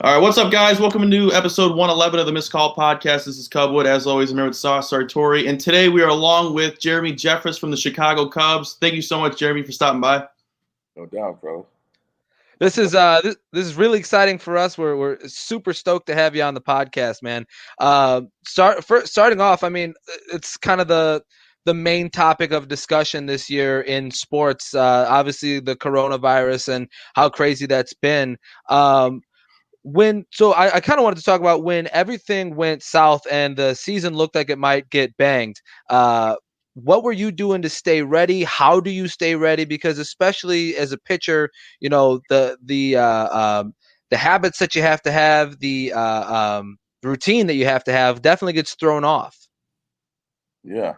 All right, what's up, guys? Welcome to episode 111 of the Missed Call Podcast. This is Cubwood. As always, I'm here with Sauce Sartori. And today we are along with Jeremy Jeffress from the Chicago Cubs. Thank you so much, Jeremy, for stopping by. No doubt, bro. This is really exciting for us. We're super stoked to have you on the podcast, man. Starting off, I mean, it's kind of the main topic of discussion this year in sports. Obviously, the coronavirus and how crazy that's been. I kind of wanted to talk about when everything went south and the season looked like it might get banged. What were you doing to stay ready? How do you stay ready? Because especially as a pitcher, you know the habits that you have, the routine that you have to have, definitely gets thrown off. Yeah,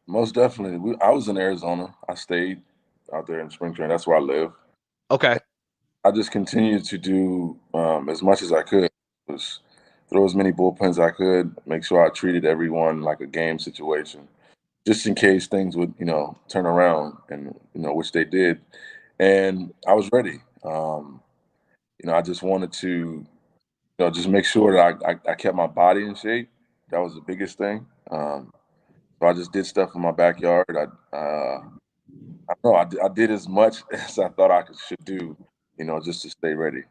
most definitely. I was in Arizona. I stayed out there in spring training. That's where I live. Okay. I just continued to do as much as I could. Was throw as many bullpens as I could. Make sure I treated everyone like a game situation, just in case things would, turn around, and which they did. And I was ready. I just wanted to, just make sure that I kept my body in shape. That was the biggest thing. So I just did stuff in my backyard. I don't know. I did as much as I thought should do, just to stay ready.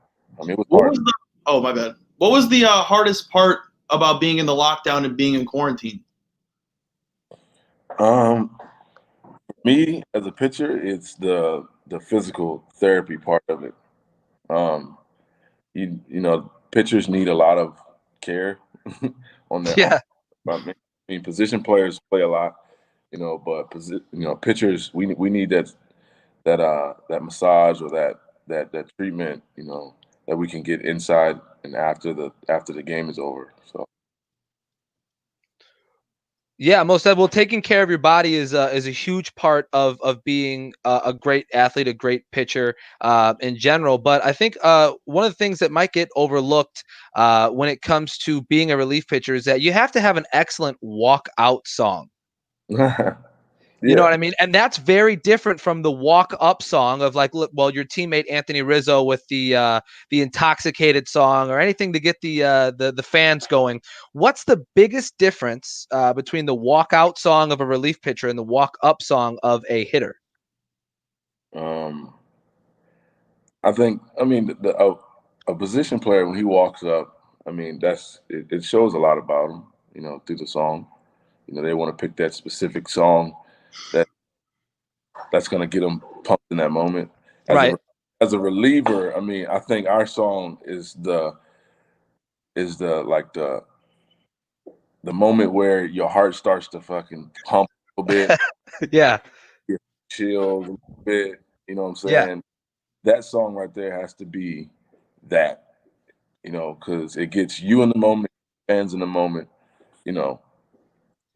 I mean, it was What hard. was the? Oh, my bad. What was the hardest part about being in the lockdown and being in quarantine? Me as a pitcher, it's the physical therapy part of it. Um, pitchers need a lot of care on their arm. Yeah. I mean, position players play a lot, but pitchers, we need that massage or that treatment, that we can get inside and after the game is over. So Yeah, most of well, taking care of your body is a huge part of being a great athlete, a great pitcher in general. But I think one of the things that might get overlooked when it comes to being a relief pitcher is that you have to have an excellent walkout song. You know yeah, what I mean? And that's very different from the walk up song of like, look, well, your teammate Anthony Rizzo with the intoxicated song or anything to get the fans going. What's the biggest difference between the walk out song of a relief pitcher and the walk up song of a hitter? um, I mean, a position player when he walks up, I mean, it shows a lot about him, through the song. They want to pick that specific song that that's going to get them pumped in that moment. As a Right. as a reliever, I mean, I think our song is the moment where your heart starts to fucking pump a little bit, Yeah. get chills a little bit. You know what I'm Yeah. saying? That song right there has to be that, because it gets you in the moment, fans in the moment. You know,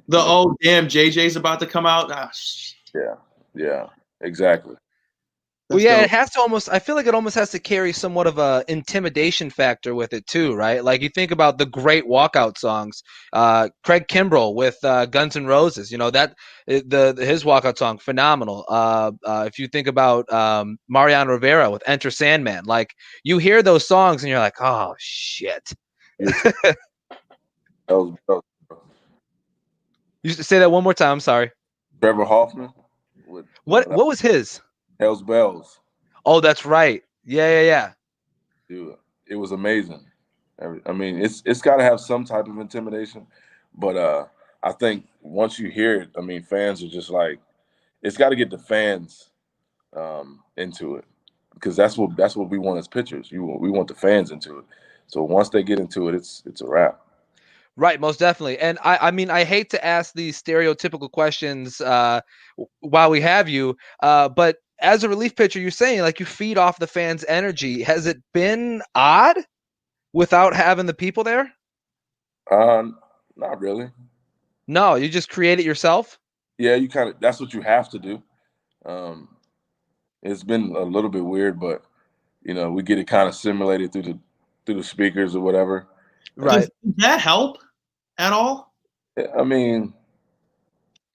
The oh damn, JJ's about to come out. yeah, yeah, exactly. Well, That's yeah, dope. it has to almost. I feel like it almost has to carry somewhat of a intimidation factor with it too, right? Like you think about the great walkout songs, Craig Kimbrell with Guns N' Roses. You know that his walkout song phenomenal. If you think about Mariano Rivera with Enter Sandman, like you hear those songs and you're like, oh shit. Yeah, that was You say that one more time. I'm sorry. Trevor Hoffman with What was his? Hell's Bells. Oh, that's right. Yeah. Dude, it was amazing. I mean, it's got to have some type of intimidation, but I think once you hear it, I mean, fans are just like, it's got to get the fans into it, because that's what we want as pitchers. We want the fans into it. So once they get into it, it's a wrap. Right, most definitely. And I mean, I hate to ask these stereotypical questions while we have you, but as a relief pitcher, you're saying like you feed off the fans' energy. Has it been odd without having the people there? Uh, Not really. No, you just create it yourself. Yeah, you kind of that's what you have to do. Um, it's been a little bit weird, but we get it kind of simulated through the speakers or whatever. And Right. Does that help at all? I mean,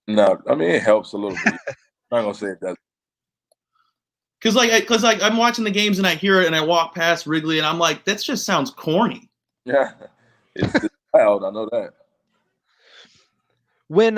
no, I mean it helps a little bit. I'm not gonna say it does. Cause I'm watching the games and I hear it and I walk past Wrigley and I'm like, that just sounds corny. Yeah, it's wild. I know that. When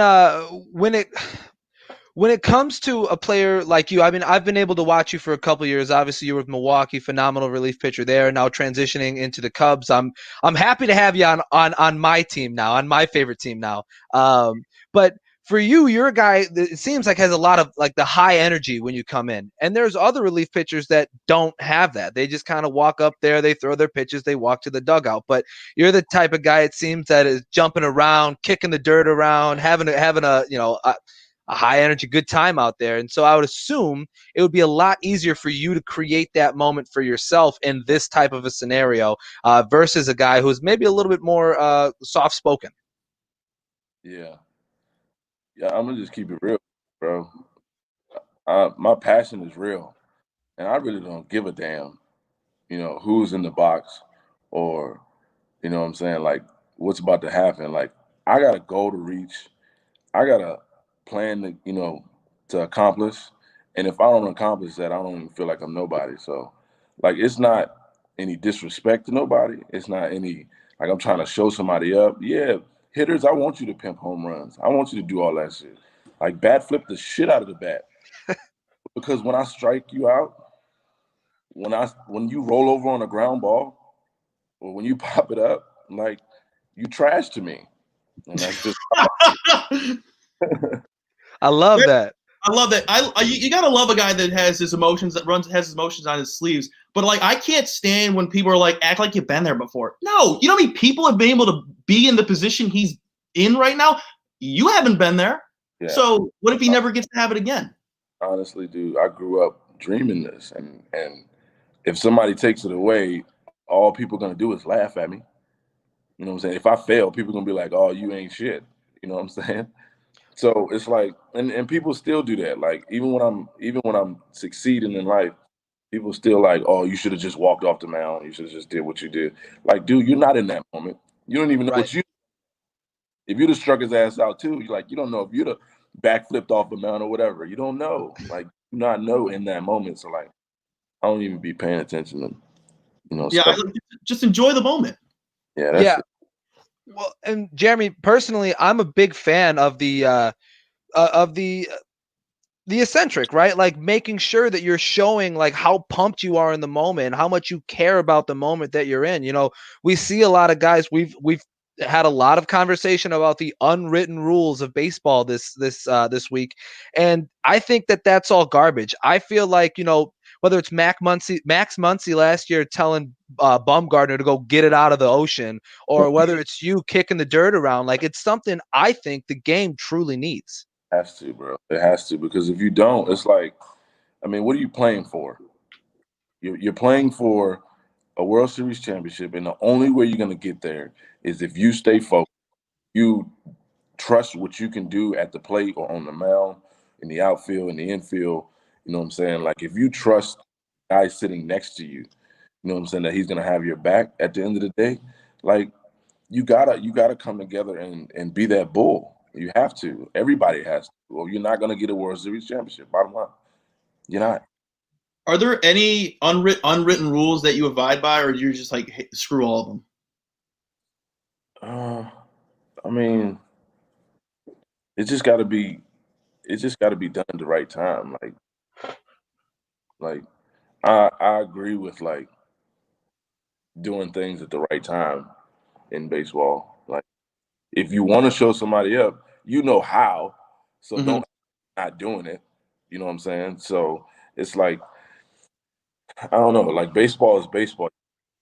it comes to a player like you, I mean, I've been able to watch you for a couple of years. Obviously, you were with Milwaukee, phenomenal relief pitcher there. Now transitioning into the Cubs, I'm happy to have you on my team now, on my favorite team now. But for you, you're a guy that it seems like has a lot of like the high energy when you come in, and there's other relief pitchers that don't have that. They just kind of walk up there, they throw their pitches, they walk to the dugout. But you're the type of guy it seems that is jumping around, kicking the dirt around, having a a high energy, good time out there. And so I would assume it would be a lot easier for you to create that moment for yourself in this type of a scenario versus a guy who's maybe a little bit more soft spoken. Yeah, I'm gonna just keep it real, bro. My passion is real, and I really don't give a damn, who's in the box or, what I'm saying, like what's about to happen. Like I got a goal to reach. I got a plan to accomplish. And if I don't accomplish that, I don't even feel like I'm nobody. So like it's not any disrespect to nobody. It's not any like I'm trying to show somebody up. Yeah, hitters, I want you to pimp home runs. I want you to do all that shit. Like bat flip the shit out of the bat. Because when I strike you out, when you roll over on a ground ball or when you pop it up, like you trash to me. And that's just I love that. I love that. You gotta love a guy that has his emotions has his emotions on his sleeves. But like, I can't stand when people are like, act like you've been there before. No, you know how many people have been able to be in the position he's in right now? You haven't been there. yeah. So what if he never gets to have it again? Honestly, dude, I grew up dreaming this, and if somebody takes it away, all people are gonna do is laugh at me. You know what I'm saying? If I fail, people are gonna be like, "Oh, you ain't shit." You know what I'm saying? So it's like, and people still do that. Like even when I'm succeeding in life, people still like, "Oh, you should have just walked off the mound. You should have just did what you did." Like, dude, you're not in that moment. You don't even know Right. what you. If you'd have struck his ass out too, you don't know if you'd have backflipped off the mound or whatever. You don't know. Like, you not know in that moment. So like, I don't even be paying attention to, Yeah, stuff. just enjoy the moment. Yeah, that's Yeah. it. Well, and Jeremy, personally, I'm a big fan of the eccentric, right? Like making sure that you're showing like how pumped you are in the moment, how much you care about the moment that you're in. You know, we see a lot of guys. We've had a lot of conversation about the unwritten rules of baseball this week, and I think that that's all garbage. I feel like whether it's Max Muncy last year telling Bumgarner to go get it out of the ocean, or whether it's you kicking the dirt around, like it's something I think the game truly needs. Has to, bro. It has to, because if you don't, it's like, I mean, what are you playing for? You're playing for a World Series championship, and the only way you're going to get there is if you stay focused. You trust what you can do at the plate or on the mound, in the outfield, in the infield. You know what I'm saying? Like if you trust the guy sitting next to you, you know what I'm saying, that he's going to have your back at the end of the day, like you gotta come together and be that bull. You have to. Everybody has to. Or you're not gonna get a World Series championship. Bottom line, you're not. Are there any unwritten rules that you abide by, or you're just like, hey, screw all of them? I mean, it just got to be. It just got to be done at the right time. Like I agree with like doing things at the right time in baseball. Like if you want to show somebody up, you know how. So Mm-hmm. don't not doing it. You know what I'm saying? So it's like I don't know. Like baseball is baseball.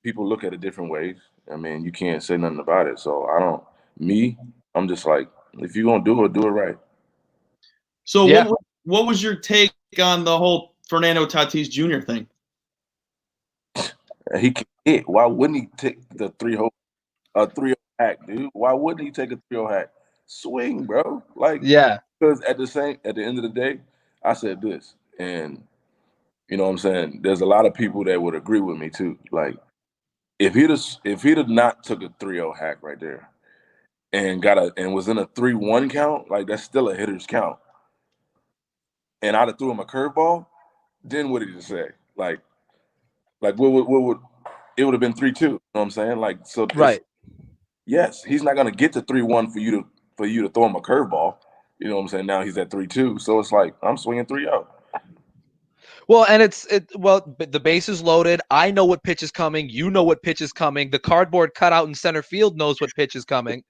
People look at it different ways. I mean, you can't say nothing about it. So I don't. Me, I'm just like, if you're gonna do it right. So Yeah. what was your take on the whole Fernando Tatis Jr. thing? He can hit. Why wouldn't he take the 3-0 hack, dude? Why wouldn't he take a 3-0 hack? Swing, bro. Like, Yeah. because at the end of the day, I said this, and you know what I'm saying. There's a lot of people that would agree with me too. Like, if he'd have not took a 3-0 hack right there and was in a 3-1 count, like that's still a hitter's count. And I'd have threw him a curveball, then what did you say? Like what would it would have been 3-2? You know what I'm saying? Like, so Right. yes, he's not gonna get to 3-1 for you to throw him a curveball. You know what I'm saying? Now he's at 3-2, so it's like I'm swinging 3-0. Well, and the base is loaded. I know what pitch is coming. You know what pitch is coming. The cardboard cutout in center field knows what pitch is coming.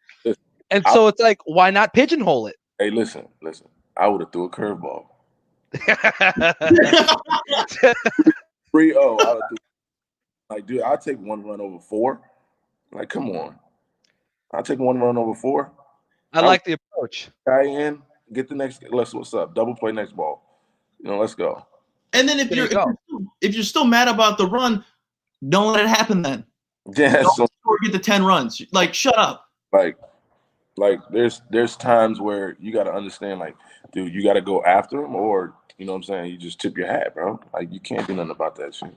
And I, so it's like, why not pigeonhole it? hey, listen. I would have threw a curveball. 3-0. I would have like, dude, I'll take 1 run over 4. Like, come on. I'll take 1 run over 4. I like the approach. Guy in, get the next. What's up? Double play next ball. You know, let's go. And then if you're still mad about the run, don't let it happen then. Yeah, don't get the 10 runs. Like, shut up. Like there's times where you got to understand, like, dude, you got to go after him, or you know what I'm saying, you just tip your hat, bro. Like, you can't do nothing about that shit.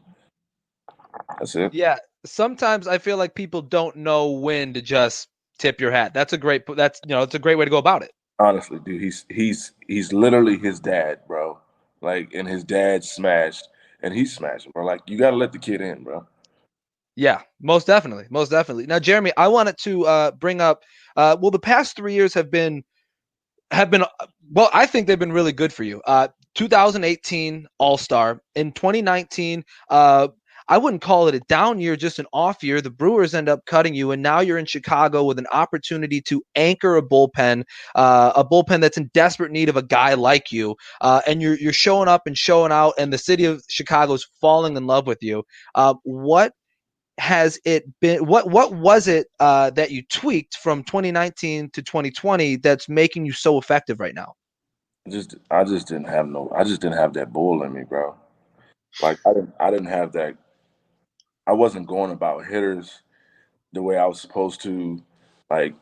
That's it. Yeah, sometimes I feel like people don't know when to just tip your hat. It's a great way to go about it. Honestly, dude, he's literally his dad, bro. Like, and his dad smashed, and he's smashing, bro. Like, you got to let the kid in, bro. Yeah, most definitely. Now, Jeremy, I wanted to bring up. Well, the past 3 years have been. Well, I think they've been really good for you. 2018 All-Star. In 2019, I wouldn't call it a down year, just an off year. The Brewers end up cutting you, and now you're in Chicago with an opportunity to anchor a bullpen that's in desperate need of a guy like you. And you're showing up and showing out, and the city of Chicago is falling in love with you. What has it been? What was it that you tweaked from 2019 to 2020 that's making you so effective right now? I just didn't have that bull in me, bro. Like, I didn't have that. I wasn't going about hitters the way I was supposed to. Like,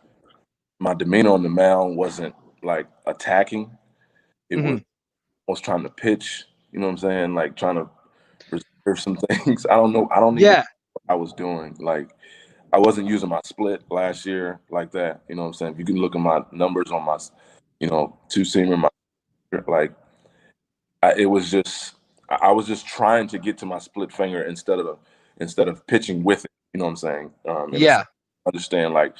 my demeanor on the mound wasn't like attacking. It was trying to pitch. You know what I'm saying? Like, trying to reserve some things. I don't know. I don't even know what I was doing. Like, I wasn't using my split last year like that. You know what I'm saying? If you can look at my numbers on my, two-seamer, like, I was just trying to get to my split finger instead of pitching with it. You know what I'm saying? And understand, like,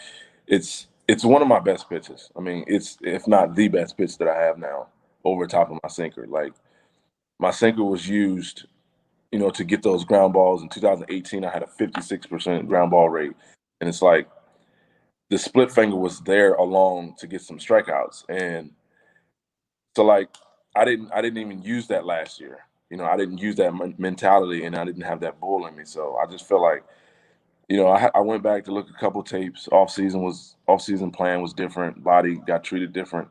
it's one of my best pitches. I mean, it's, if not the best pitch that I have now, over top of my sinker. Like, my sinker was used, to get those ground balls. In 2018, I had a 56% ground ball rate, and it's like the split finger was there along to get some strikeouts. And so, like, I didn't even use that last year. I didn't use that mentality, and I didn't have that bull in me. So I just feel like, I went back to look at a couple tapes. Off season plan was different. Body got treated different,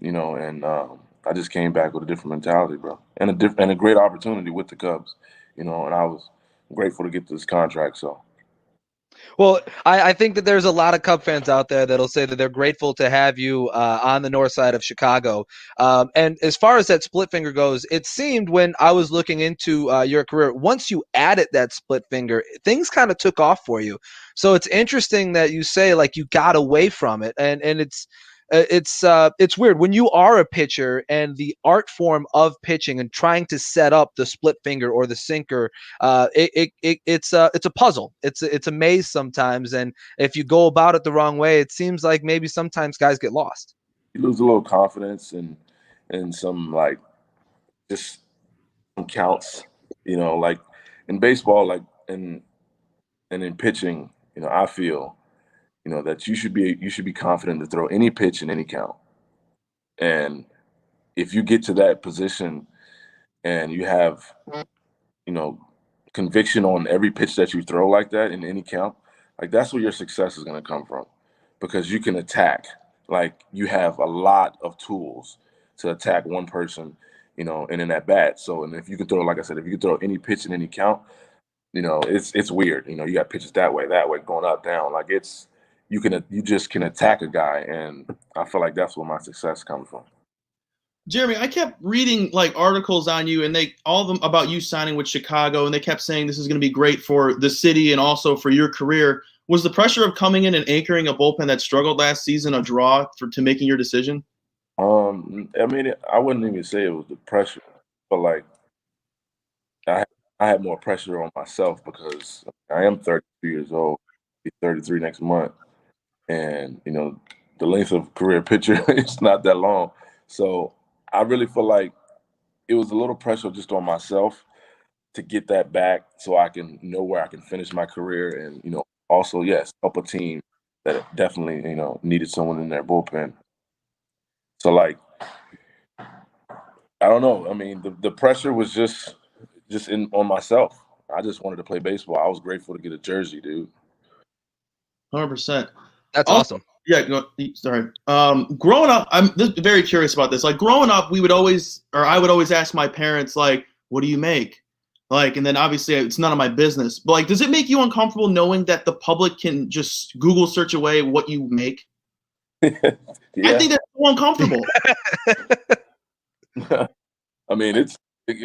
and I just came back with a different mentality, bro, and a great opportunity with the Cubs, and I was grateful to get this contract. So. Well, I think that there's a lot of Cub fans out there that'll say that they're grateful to have you on the north side of Chicago. And as far as that split finger goes, it seemed when I was looking into your career, once you added that split finger, things kind of took off for you. So it's interesting that you say, like, you got away from it, and it's weird when you are a pitcher and the art form of pitching and trying to set up the split finger or the sinker. It's a puzzle. It's a maze sometimes, and if you go about it the wrong way, it seems like maybe sometimes guys get lost. You lose a little confidence and some, like, just some counts, like in baseball, like, and in pitching, I feel, that you should be confident to throw any pitch in any count. And if you get to that position and you have, conviction on every pitch that you throw like that in any count, like, that's where your success is going to come from, because you can attack. Like, you have a lot of tools to attack one person, and in that bat. So, and if you can throw, like I said, if you can throw any pitch in any count, it's weird. You got pitches that way, going up, down. Like, you just can attack a guy, and I feel like that's where my success comes from. Jeremy, I kept reading, like, articles on you, and all of them about you signing with Chicago, and they kept saying this is going to be great for the city and also for your career. Was the pressure of coming in and anchoring a bullpen that struggled last season a draw to making your decision? I mean, I wouldn't even say it was the pressure, but, like, I had more pressure on myself because I am 32 years old, be 33 next month, and the length of career picture is not that long. So I really feel like it was a little pressure just on myself to get that back, so I can know where I can finish my career, and also yes, help a team that definitely needed someone in their bullpen. So like I don't know. I mean, the pressure was just in on myself. I just wanted to play baseball. I was grateful to get a jersey, dude. 100%. That's Also, awesome. yeah, sorry. Growing up, I'm very curious about this. Like growing up, I would always ask my parents, like, "What do you make?" Like, and then obviously it's none of my business. But like, does it make you uncomfortable knowing that the public can just Google search away what you make? I Yeah. think that's so uncomfortable. I mean, it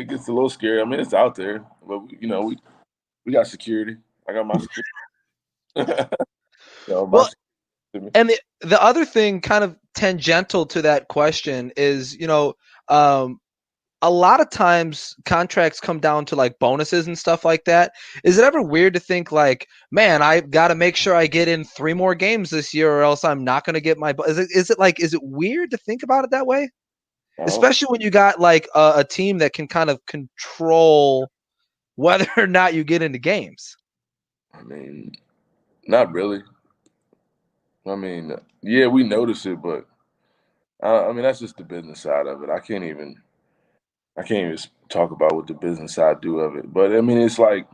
gets a little scary. I mean, it's out there, but we got security. I got my security. Well, and the other thing, kind of tangential to that question, is a lot of times contracts come down to like bonuses and stuff like that. Is it ever weird to think like, man, I've got to make sure I get in 3 more games this year, or else I'm not going to get my? Is it weird to think about it that way? Especially when you got like a team that can kind of control whether or not you get into games. I mean, not really. I mean, yeah, we notice it, but I mean that's just the business side of it. I can't even talk about what the business side do of it. But I mean, it's like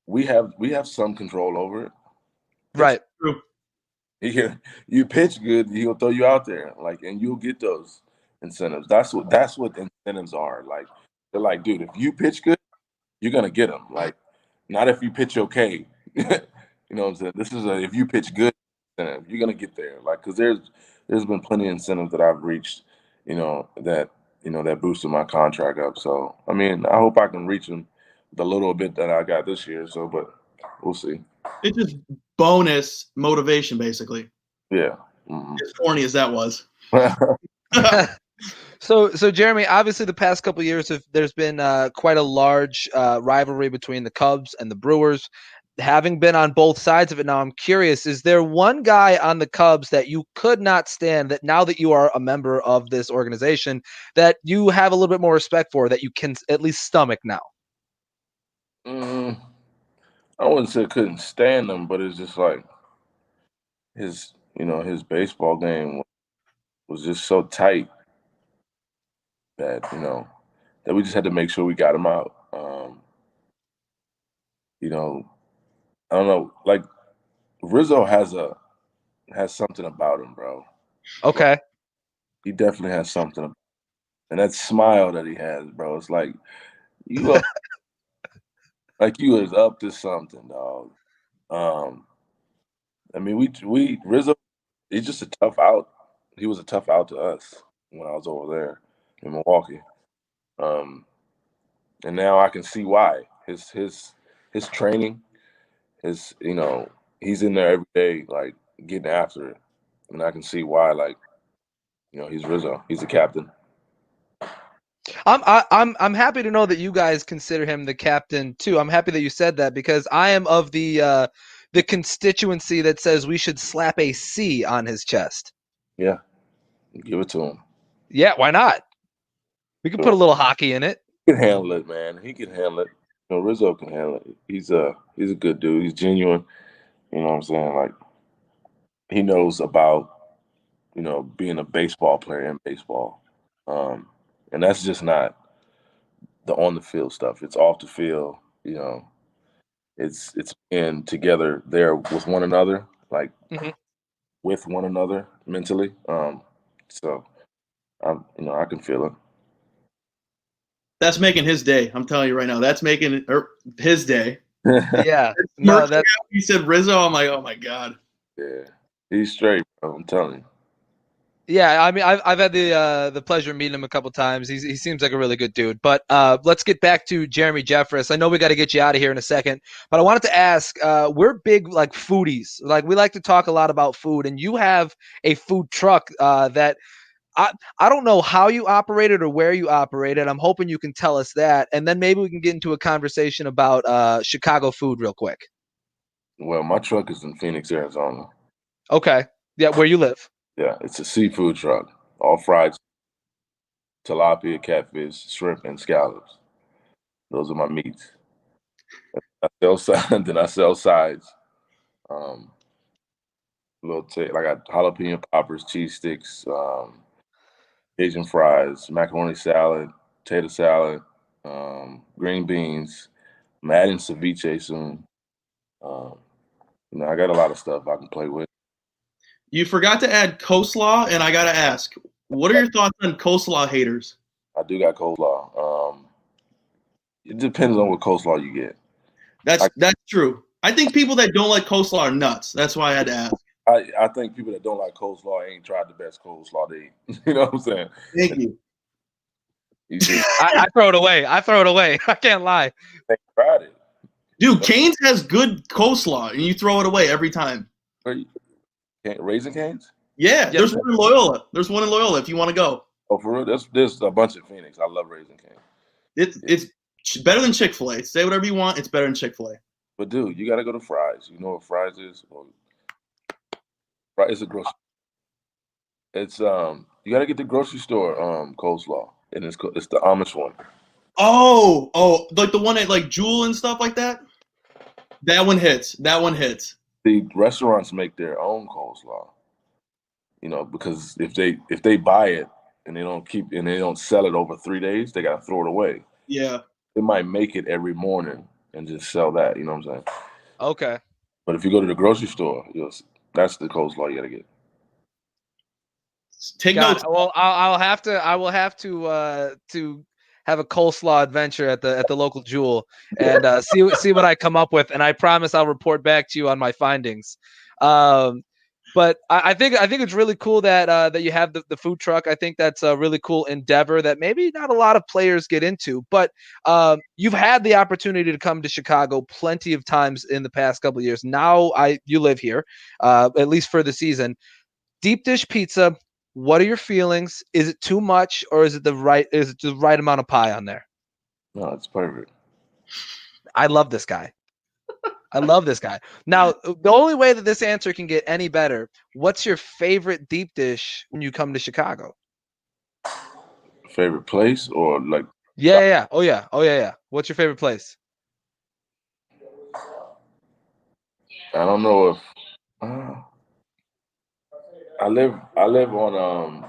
we have some control over it. That's Right. True. you pitch good, he'll throw you out there, like, and you'll get those incentives. That's what incentives are. Like, they're like, dude, if you pitch good, you're gonna get them. Like, not if you pitch okay. You know what I'm saying? This is if you pitch good incentive, you're gonna get there. Like, because there's been plenty of incentives that I've reached, that boosted my contract up. So I mean, I hope I can reach them the little bit that I got this year. So, but we'll see. It's just bonus motivation, basically. Yeah. Mm-hmm. As corny as that was. So Jeremy, obviously the past couple of years, there's been quite a large rivalry between the Cubs and the Brewers. Having been on both sides of it now, I'm curious, is there one guy on the Cubs that you could not stand, that now that you are a member of this organization, that you have a little bit more respect for, that you can at least stomach now? I wouldn't say couldn't stand him, but it's just like his baseball game was just so tight that that we just had to make sure we got him out. I don't know, like Rizzo has something about him, bro. Okay. He definitely has something, and that smile that he has, bro. It's like you up, like you is up to something, dog. Um, I mean, we Rizzo, he's just a tough out. He was a tough out to us when I was over there in Milwaukee. And now I can see why. His training, he's in there every day, like getting after it, and I can see why. Like, he's Rizzo. He's the captain. I'm happy to know that you guys consider him the captain too. I'm happy that you said that, because I am of the constituency that says we should slap a C on his chest. Yeah, give it to him. Yeah, why not? We can put a little hockey in it. He can handle it, man. He can handle it. Rizzo can handle it. He's a good dude. He's genuine. You know what I'm saying? Like, he knows about being a baseball player in baseball, and that's just not the on the field stuff. It's off the field. It's being together there with one another, like with one another mentally. So I can feel it. That's making his day. I'm telling you right now. That's making his day. Yeah. No, that he said Rizzo. I'm like, oh my god. Yeah, he's straight, bro. I'm telling you. Yeah, I mean, I've had the pleasure of meeting him a couple times. He seems like a really good dude. But let's get back to Jeremy Jeffress. I know we got to get you out of here in a second, but I wanted to ask. We're big like foodies. Like, we like to talk a lot about food, and you have a food truck that I don't know how you operate it or where you operate it. I'm hoping you can tell us that, and then maybe we can get into a conversation about Chicago food real quick. Well, my truck is in Phoenix, Arizona. Okay. Yeah, where you live. Yeah, it's a seafood truck, all fried tilapia, catfish, shrimp, and scallops. Those are my meats. I sell then I sell sides. Um, I got jalapeno poppers, cheese sticks, Asian fries, macaroni salad, potato salad, green beans. I'm adding ceviche soon. Um, I got a lot of stuff I can play with. You forgot to add coleslaw, and I gotta ask, what are your thoughts on coleslaw haters? I do got coleslaw. It depends on what coleslaw you get. That's true. I think people that don't like coleslaw are nuts. That's why I had to ask. I think people that don't like coleslaw ain't tried the best coleslaw they eat. You know what I'm saying? Thank you. I throw it away. I can't lie. They tried it. Dude, Cane's has good coleslaw, and you throw it away every time. Raisin Cane's? Yeah, there's one in Loyola. There's one in Loyola if you want to go. Oh, for real? There's a bunch in Phoenix. I love Raisin Cane's. It's better than Chick-fil-A. Say whatever you want. It's better than Chick-fil-A. But dude, you got to go to Fry's. You know what Fry's is? It's a grocery. It's you got to get the grocery store coleslaw, and it's the Amish one. Oh, like the one at like Jewel and stuff like that. That one hits. The restaurants make their own coleslaw. Because if they buy it and they don't sell it over 3 days, they got to throw it away. Yeah. They might make it every morning and just sell that. You know what I'm saying? Okay. But if you go to the grocery store, that's the coleslaw you got to get. Take notes. Well, I will have to have a coleslaw adventure at the local Jewel and see what I come up with, and I promise I'll report back to you on my findings. But I think it's really cool that you have the food truck. I think that's a really cool endeavor that maybe not a lot of players get into. But you've had the opportunity to come to Chicago plenty of times in the past couple of years. Now you live here, at least for the season. Deep dish pizza. What are your feelings? Is it too much, or is it the right amount of pie on there? No, it's perfect. I love this guy. Now, the only way that this answer can get any better, what's your favorite deep dish when you come to Chicago? Favorite place or like? Yeah. Oh yeah. What's your favorite place? I don't know if I live on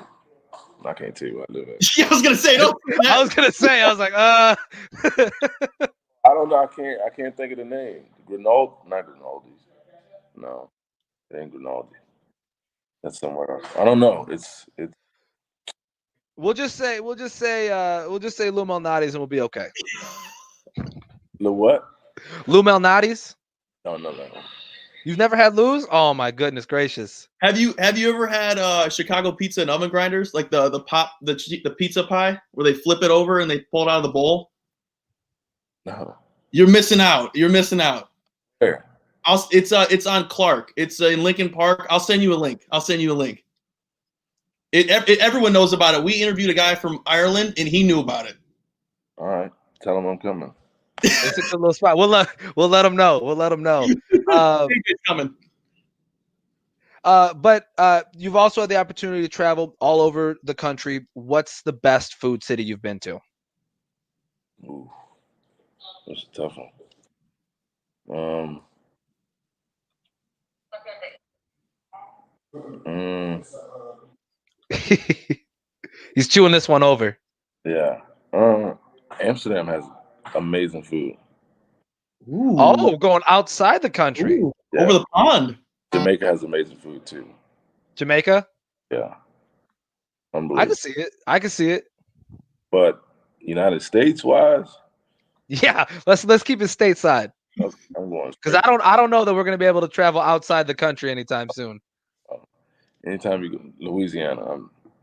I can't tell you where I live at. Yeah, I was gonna say no. I was like, I don't know. I can't think of the name. Not Grinaldi's. No, it ain't Grinaldi. That's somewhere else. I don't know. It's. We'll just say Lou Malnati's and we'll be okay. The what? Lou Malnati's? No. You've never had Lou's? Oh my goodness gracious! Have you ever had Chicago pizza and oven grinders, like the pizza pie where they flip it over and they pull it out of the bowl? No. You're missing out. Where? It's on Clark. It's in Lincoln Park. I'll send you a link. Everyone knows about it. We interviewed a guy from Ireland and he knew about it. All right, tell him I'm coming. It's a good little spot. We'll let him know. It's coming. But you've also had the opportunity to travel all over the country. What's the best food city you've been to? Ooh, that's a tough one. He's chewing this one over. Yeah. Amsterdam has amazing food. Ooh. Oh, going outside the country. Ooh, yeah. Over the pond. Jamaica has amazing food too. Jamaica? Yeah. Unbelievable. I can see it. But United States wise? Yeah, let's keep it stateside. I'm going because I don't know that we're going to be able to travel outside the country anytime soon. Anytime you go to Louisiana,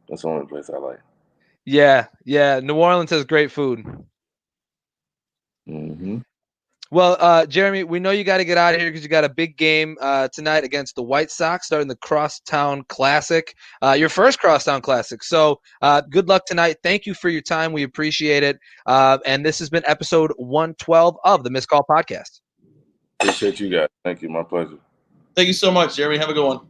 that's the only place I like. Yeah. New Orleans has great food. Mm-hmm. Well, Jeremy, we know you got to get out of here because you got a big game tonight against the White Sox, starting the Crosstown Classic, your first Crosstown Classic. So good luck tonight. Thank you for your time. We appreciate it. And this has been episode 112 of the Missed Call Podcast. Appreciate you guys. Thank you. My pleasure. Thank you so much, Jeremy. Have a good one.